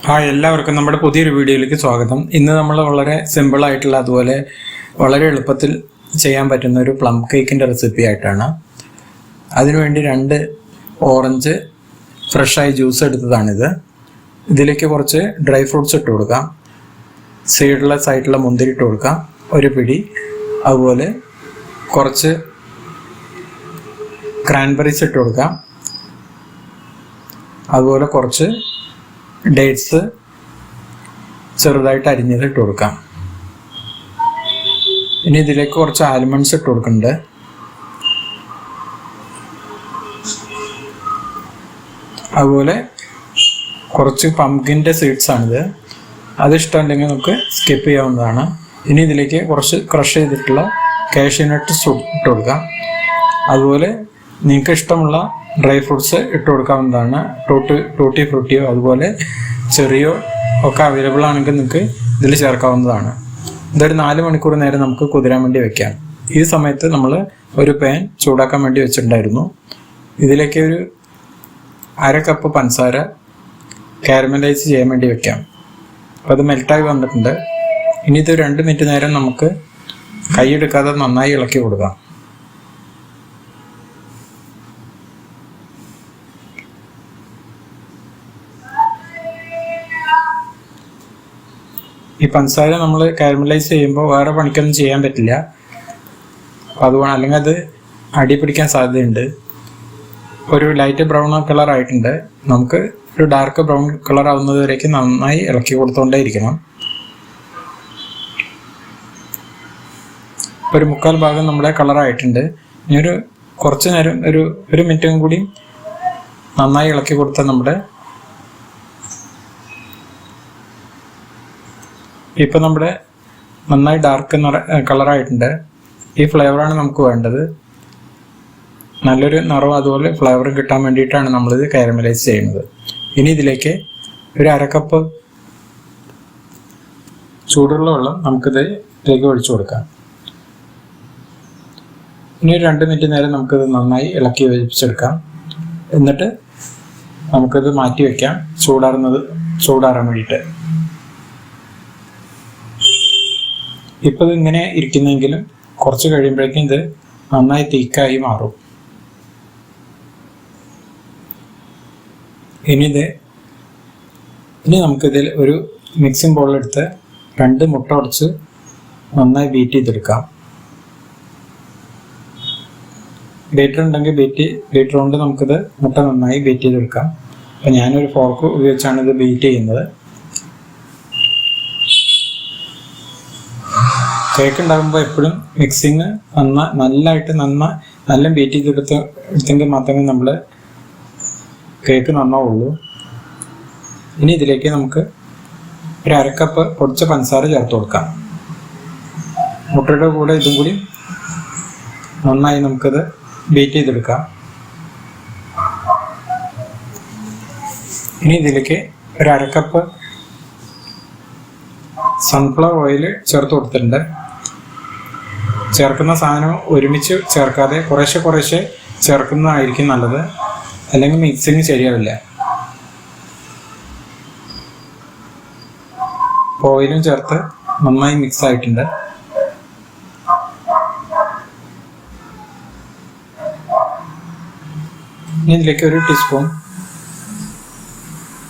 Hi, എല്ലാവർക്കും നമ്മുടെ പുതിയൊരു വീഡിയോയിലേക്ക് സ്വാഗതം. ഇന്ന് നമ്മൾ വളരെ സിമ്പിളായിട്ടുള്ള അതുപോലെ വളരെ എളുപ്പത്തിൽ ചെയ്യാൻ പറ്റുന്ന ഒരു പ്ലം കേക്കിൻ്റെ റെസിപ്പി ആയിട്ടാണ്. അതിനുവേണ്ടി 2 ഓറഞ്ച് ഫ്രഷായി ജ്യൂസ് എടുത്തതാണിത്. ഇതിലേക്ക് കുറച്ച് ഡ്രൈ ഫ്രൂട്ട്സ് ഇട്ട് കൊടുക്കാം. സീഡ്ലെസ് ആയിട്ടുള്ള മുന്തിരി ഇട്ട് കൊടുക്കാം, ഒരു പിടി. അതുപോലെ കുറച്ച് ക്രാൻബെറീസ് ഇട്ട് കൊടുക്കാം. അതുപോലെ കുറച്ച് ഡേറ്റ്സ് ചെറുതായിട്ട് അരിഞ്ഞത് ഇട്ട് കൊടുക്കാം. ഇനി ഇതിലേക്ക് കുറച്ച് ആൽമണ്ട്സ് ഇട്ട് കൊടുക്കുന്നുണ്ട്. അതുപോലെ കുറച്ച് പംകിൻ്റെ സീഡ്സ് ആണിത്. അതിഷ്ടമുണ്ടെങ്കിൽ നമുക്ക് സ്കിപ്പ് ചെയ്യാവുന്നതാണ്. ഇനി ഇതിലേക്ക് കുറച്ച് ക്രഷ് ചെയ്തിട്ടുള്ള കാഷ്യൂ നട്ട്സ് ഇട്ട് കൊടുക്കാം. അതുപോലെ നിങ്ങൾക്ക് ഇഷ്ടമുള്ള ഡ്രൈ ഫ്രൂട്ട്സ് ഇട്ട് കൊടുക്കാവുന്നതാണ്. ടൂട്ടി ഫ്രൂട്ടിയോ അതുപോലെ ചെറിയോ ഒക്കെ അവൈലബിൾ ആണെങ്കിൽ നിങ്ങൾക്ക് ഇതിൽ ചേർക്കാവുന്നതാണ്. ഇതൊരു 4 മണിക്കൂർ നേരം നമുക്ക് കുതിരാൻ വേണ്ടി വെക്കാം. ഈ സമയത്ത് നമ്മൾ ഒരു പാൻ ചൂടാക്കാൻ വേണ്ടി വെച്ചിട്ടുണ്ടായിരുന്നു. ഇതിലേക്ക് ഒരു 1/2 കപ്പ് പഞ്ചസാര കാരമലൈസ് ചെയ്യാൻ വേണ്ടി വെക്കാം. അപ്പോൾ അത് മെൽറ്റായി വന്നിട്ടുണ്ട്. ഇനി ഇത് 2 മിനിറ്റ് നേരം നമുക്ക് കൈയെടുക്കാതെ നന്നായി ഇളക്കി കൊടുക്കാം. ഈ പഞ്ചസാര നമ്മൾ കാരമലൈസ് ചെയ്യുമ്പോൾ വേറെ പണിക്കൊന്നും ചെയ്യാൻ പറ്റില്ല. അതുകൊണ്ട് അല്ലെങ്കിൽ അത് അടി പിടിക്കാൻ സാധ്യതയുണ്ട്. ഒരു ലൈറ്റ് ബ്രൗൺ കളർ ആയിട്ടുണ്ട്. നമുക്ക് ഒരു ഡാർക്ക് ബ്രൗൺ കളർ ആവുന്നതുവരേക്ക് നന്നായി ഇളക്കി കൊടുത്തുകൊണ്ടേ ഇരിക്കണം. ഒരു 3/4 ഭാഗം നമ്മുടെ കളറായിട്ടുണ്ട്. ഇനി കുറച്ച് നേരം ഒരു മിനിറ്റും കൂടി നന്നായി ഇളക്കി കൊടുത്താൽ നമ്മുടെ ഇപ്പം നമ്മുടെ നന്നായി ഡാർക്ക് കളറായിട്ടുണ്ട്. ഈ ഫ്ലേവറാണ് നമുക്ക് വേണ്ടത്. നല്ലൊരു നിറവും അതുപോലെ ഫ്ലേവറും കിട്ടാൻ വേണ്ടിയിട്ടാണ് നമ്മളിത് കാരമലൈസ് ചെയ്യുന്നത്. ഇനി ഇതിലേക്ക് ഒരു 1/2 കപ്പ് ചൂടുള്ള വെള്ളം നമുക്കിതിലേക്ക് ഒഴിച്ചു കൊടുക്കാം. ഇനി 2 മിനിറ്റ് നേരം നമുക്കിത് നന്നായി ഇളക്കി യോജിപ്പിച്ചെടുക്കാം. എന്നിട്ട് നമുക്കിത് മാറ്റി വയ്ക്കാം ചൂടാറാൻ വേണ്ടിയിട്ട്. ഇപ്പോൾ ഇതിങ്ങനെ ഇരിക്കുന്നെങ്കിലും കുറച്ച് കഴിയുമ്പോഴേക്കും ഇത് നന്നായി തിക്കായി മാറും. ഇനി നമുക്കിതിൽ ഒരു മിക്സിംഗ് ബൗളെടുത്ത് 2 മുട്ട ഉടച്ച് നന്നായി ബീറ്റ് ചെയ്തെടുക്കാം. ബീറ്റർ ഉണ്ടെങ്കിൽ ബീറ്റർ കൊണ്ട് നമുക്കിത് മുട്ട നന്നായി ബീറ്റ് ചെയ്തെടുക്കാം. അപ്പം ഞാനൊരു ഫോർക്ക് ഉപയോഗിച്ചാണ് ഇത് ബീറ്റ് ചെയ്യുന്നത്. കേക്ക് ഉണ്ടാകുമ്പോൾ എപ്പോഴും മിക്സിങ് നല്ല ബീറ്റ് ചെയ്തെടുത്തെങ്കിൽ മാത്രമേ നമ്മൾ കേക്ക് നന്നാവുള്ളൂ. ഇനി ഇതിലേക്ക് നമുക്ക് ഒരു 1/2 കപ്പ് പൊടിച്ച പഞ്ചസാര ചേർത്ത് കൊടുക്കാം. മുട്ടയുടെ കൂടെ ഇതും കൂടി നന്നായി നമുക്കത് ബീറ്റ് ചെയ്തെടുക്കാം. ഇനി ഇതിലേക്ക് ഒരു 1/2 കപ്പ് സൺഫ്ലവർ ഓയിൽ ചേർത്ത് കൊടുത്തിട്ടുണ്ട്. ചേർക്കുന്ന സാധനം ഒരുമിച്ച് ചേർക്കാതെ കുറേശ്ശെ ചേർക്കുന്നതായിരിക്കും നല്ലത്. അല്ലെങ്കിൽ മിക്സിങ് ശരിയാവില്ല. ഓയിലും ചേർത്ത് നന്നായി മിക്സ് ആയിട്ടുണ്ട്. ഇനി ഇതിലേക്ക് ഒരു ടീസ്പൂൺ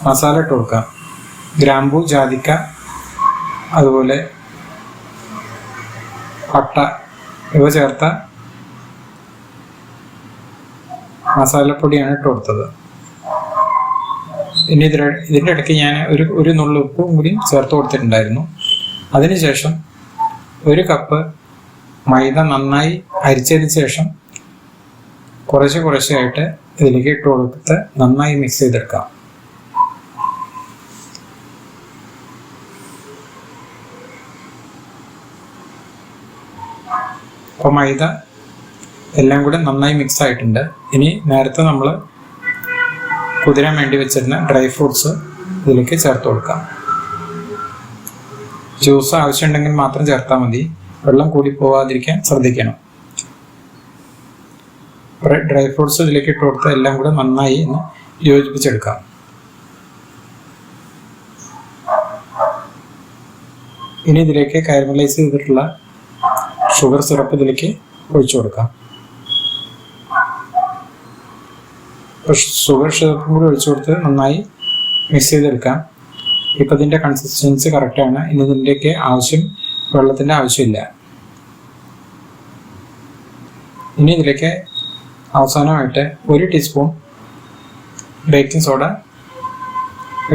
മസാല ഇട്ട് കൊടുക്കാം. ഗ്രാമ്പൂ, ജാതിക്ക, അതുപോലെ പട്ട ഇവ ചേർത്ത മസാലപ്പൊടിയാണ് ഇട്ട് കൊടുത്തത്. ഇനി ഇതിൻ്റെ ഇടയ്ക്ക് ഞാൻ ഒരു നുള്ളു ഉപ്പും കൂടി ചേർത്ത് കൊടുത്തിട്ടുണ്ടായിരുന്നു. അതിനുശേഷം 1 കപ്പ് മൈദ നന്നായി അരിച്ചതിന് ശേഷം കുറേശ്ശെയായിട്ട് ഇതിലേക്ക് ഇട്ട് കൊടുത്ത് നന്നായി മിക്സ് ചെയ്തെടുക്കാം. അപ്പോൾ മൈദ എല്ലാം കൂടെ നന്നായി മിക്സ് ആയിട്ടുണ്ട്. ഇനി നേരത്തെ നമ്മൾ കുതിരാൻ വേണ്ടി വെച്ചിരുന്ന ഡ്രൈ ഫ്രൂട്ട്സ് ഇതിലേക്ക് ചേർത്ത് കൊടുക്കാം. ജ്യൂസ് ആവശ്യമുണ്ടെങ്കിൽ മാത്രം ചേർത്താൽ മതി. വെള്ളം കൂടി പോവാതിരിക്കാൻ ശ്രദ്ധിക്കണം. ഡ്രൈ ഫ്രൂട്ട്സ് ഇതിലേക്ക് ഇട്ട് കൊടുത്ത് എല്ലാം കൂടെ നന്നായി യോജിപ്പിച്ചെടുക്കാം. ഇനി ഇതിലേക്ക് കാരമലൈസ് ചെയ്തിട്ടുള്ള ഷുഗർ സിറപ്പ് ഇതിലേക്ക് ഒഴിച്ചു കൊടുക്കാം. ഷുഗർ സിറപ്പും കൂടി ഒഴിച്ചു കൊടുത്ത് നന്നായി മിക്സ് ചെയ്തെടുക്കാം. ഇപ്പം ഇതിൻ്റെ കൺസിസ്റ്റൻസി കറക്റ്റാണ്. ഇനി ഇതിൻ്റെയൊക്കെ വെള്ളത്തിൻ്റെ ആവശ്യമില്ല. ഇനി ഇതിലേക്ക് അവസാനമായിട്ട് 1 ടീസ്പൂൺ ബേക്കിംഗ് സോഡ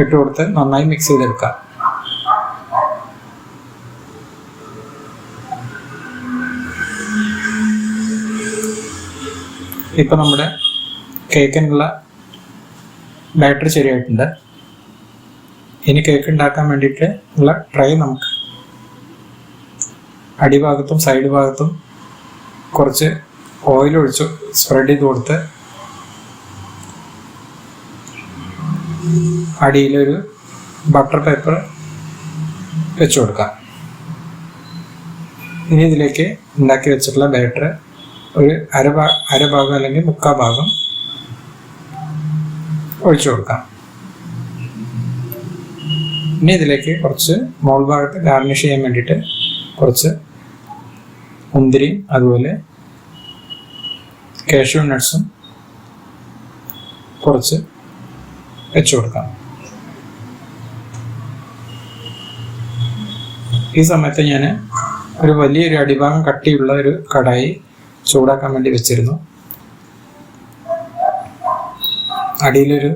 ഇട്ട് കൊടുത്ത് നന്നായി മിക്സ് ചെയ്തെടുക്കാം. ഇപ്പം നമ്മുടെ കേക്കിനുള്ള ബാറ്റർ ശരിയായിട്ടുണ്ട്. ഇനി കേക്ക് ഉണ്ടാക്കാൻ വേണ്ടിയിട്ട് ഉള്ള ട്രൈ നമുക്ക് അടിഭാഗത്തും സൈഡ് ഭാഗത്തും കുറച്ച് ഓയിൽ ഒഴിച്ച് സ്പ്രെഡ് ചെയ്ത് കൊടുത്ത് അടിയിലൊരു ബട്ടർ പേപ്പർ വെച്ച് കൊടുക്കാം. ഇനി ഇതിലേക്ക് ഉണ്ടാക്കി വെച്ചിട്ടുള്ള ബാറ്റർ ഒരു അരഭാഗം അല്ലെങ്കിൽ 3/4 ഭാഗം ഒഴിച്ചു കൊടുക്കാം. ഇനി ഇതിലേക്ക് കുറച്ച് മോൾ ഭാഗത്ത് ഗാർണിഷ് ചെയ്യാൻ വേണ്ടിയിട്ട് കുറച്ച് മുന്തിരിയും അതുപോലെ കാഷ്യൂ നട്ട്സും കുറച്ച് വെച്ചു കൊടുക്കാം. ഈ സമയത്ത് ഞാൻ ഒരു വലിയൊരു അടിഭാഗം കട്ടിയുള്ള ഒരു കടായി ചൂടാക്കാൻ വേണ്ടി വെച്ചിരുന്നു. അടിയിലൊരു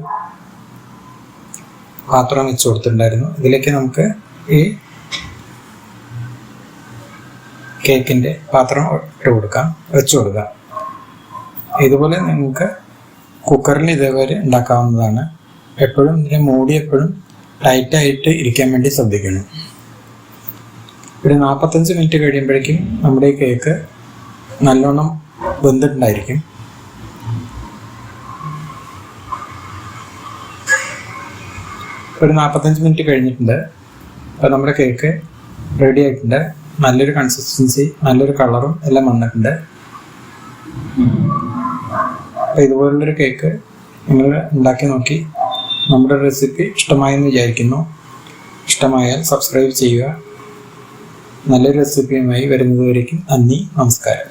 പാത്രം വെച്ച് കൊടുത്തിട്ടുണ്ടായിരുന്നു. ഇതിലേക്ക് നമുക്ക് ഈ കേക്കിൻ്റെ പാത്രം വെച്ച് കൊടുക്കാം. ഇതുപോലെ നിങ്ങൾക്ക് കുക്കറിൽ ഇതേപോലെ ഉണ്ടാക്കാവുന്നതാണ്. എപ്പോഴും ഇതിനെ മൂടി എപ്പോഴും ടൈറ്റായിട്ട് ഇരിക്കാൻ വേണ്ടി ശ്രദ്ധിക്കണം. ഒരു 45 മിനിറ്റ് കഴിയുമ്പോഴേക്കും നമ്മുടെ ഈ കേക്ക് നല്ലോണം വെന്തിട്ടുണ്ടായിരിക്കും. ഒരു 45 മിനിറ്റ് കഴിഞ്ഞിട്ടുണ്ട്. അപ്പോൾ നമ്മുടെ കേക്ക് റെഡി ആയിട്ടുണ്ട്. നല്ലൊരു കൺസിസ്റ്റൻസി, നല്ലൊരു കളറും എല്ലാം വന്നിട്ടുണ്ട്. അപ്പോൾ ഇതുപോലുള്ളൊരു കേക്ക് നിങ്ങൾ ഉണ്ടാക്കി നോക്കി നമ്മുടെ റെസിപ്പി ഇഷ്ടമായെന്ന് വിചാരിക്കുന്നു. ഇഷ്ടമായാൽ സബ്സ്ക്രൈബ് ചെയ്യുക. നല്ലൊരു റെസിപ്പിയുമായി വരുന്നതുവരേക്കും നന്ദി, നമസ്കാരം.